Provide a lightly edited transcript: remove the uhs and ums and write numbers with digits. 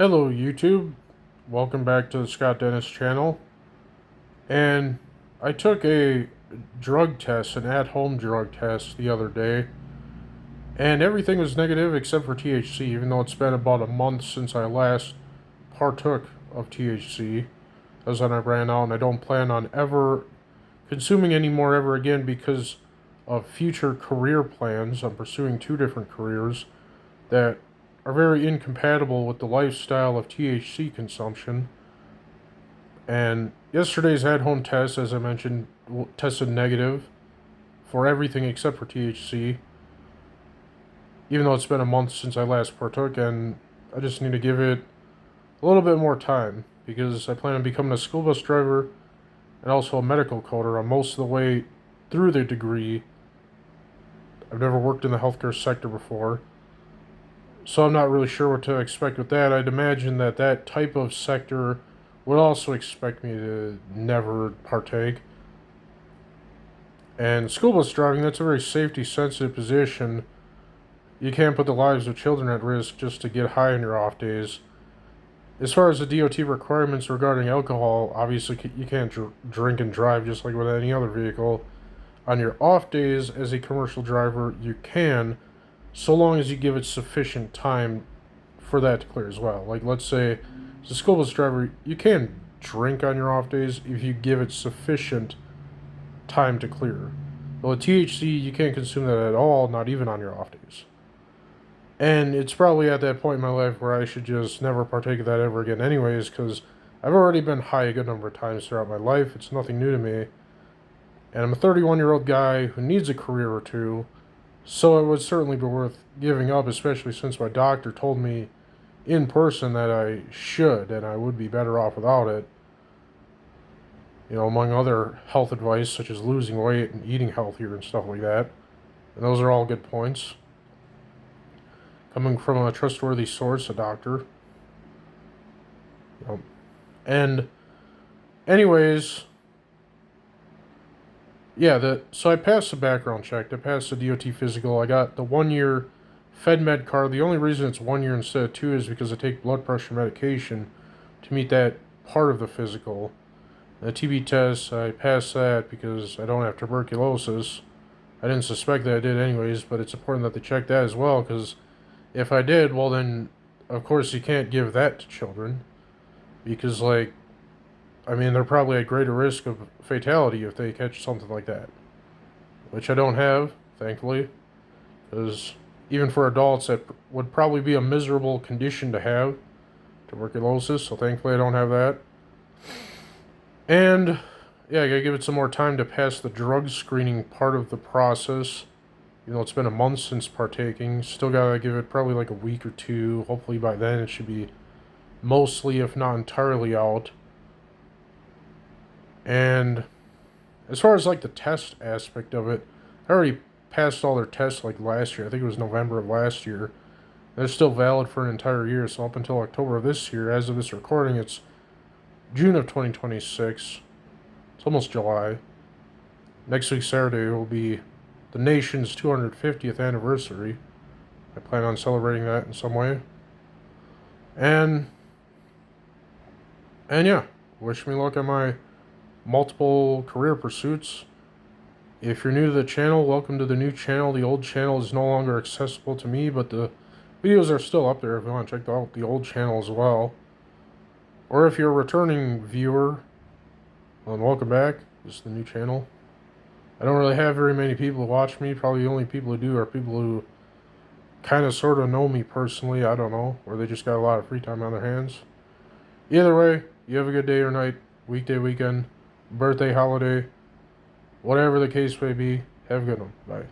Hello YouTube, welcome back to the Scott Dennis channel. And I took a drug test, an at-home drug test the other day, and everything was negative except for THC, even though it's been about a month since I last partook of THC, as I ran out, and I don't plan on ever consuming any more ever again because of future career plans. I'm pursuing two different careers that are very incompatible with the lifestyle of THC consumption. And yesterday's at-home test, as I mentioned, tested negative for everything except for THC, even though it's been a month since I last partook, and I just need to give it a little bit more time because I plan on becoming a school bus driver and also a medical coder. I'm most of the way through the degree. I've never worked in the healthcare sector before, so I'm not really sure what to expect with that. I'd imagine that that type of sector would also expect me to never partake. And school bus driving, that's a very safety-sensitive position. You can't put the lives of children at risk just to get high on your off days. As far as the DOT requirements regarding alcohol, obviously you can't drink and drive just like with any other vehicle. On your off days as a commercial driver, you can, so long as you give it sufficient time for that to clear as well. Like, let's say, as a school bus driver, you can drink on your off days if you give it sufficient time to clear. But with THC, you can't consume that at all, not even on your off days. And it's probably at that point in my life where I should just never partake of that ever again anyways, because I've already been high a good number of times throughout my life. It's nothing new to me. And I'm a 31-year-old guy who needs a career or two, so it would certainly be worth giving up, especially since my doctor told me in person that I should, and I would be better off without it. You know, among other health advice, such as losing weight and eating healthier and stuff like that. And those are all good points. Coming from a trustworthy source, a doctor. And anyways, yeah, so I passed the background check. I passed the DOT physical. I got the 1-year FedMed card. The only reason it's 1 year instead of 2 is because I take blood pressure medication to meet that part of the physical. The TB test, I passed that because I don't have tuberculosis. I didn't suspect that I did anyways, but it's important that they check that as well, because if I did, well then, of course you can't give that to children. Because, like, I mean, they're probably at greater risk of fatality if they catch something like that. Which I don't have, thankfully. Because even for adults, that would probably be a miserable condition to have. Tuberculosis, so thankfully I don't have that. And, yeah, I gotta give it some more time to pass the drug screening part of the process. You know, it's been a month since partaking. Still gotta give it probably like a week or two. Hopefully by then it should be mostly, if not entirely, out. And as far as like the test aspect of it, I already passed all their tests like last year. I think it was November of last year. They're still valid for an entire year, so up until October of this year. As of this recording, it's June of 2026. It's almost July. Next week, Saturday, will be the nation's 250th anniversary. I plan on celebrating that in some way. And yeah, wish me luck on my multiple career pursuits. If you're new to the channel, welcome to the new channel. The old channel is no longer accessible to me, but the videos are still up there if you want to check out the old channel as well. Or if you're a returning viewer, well, then welcome back. This is the new channel. I don't really have very many people who watch me. Probably the only people who do are people who kind of sort of know me personally. I don't know. Or they just got a lot of free time on their hands. Either way, you have a good day or night, weekday, weekend, birthday, holiday, whatever the case may be. Have a good one. Bye.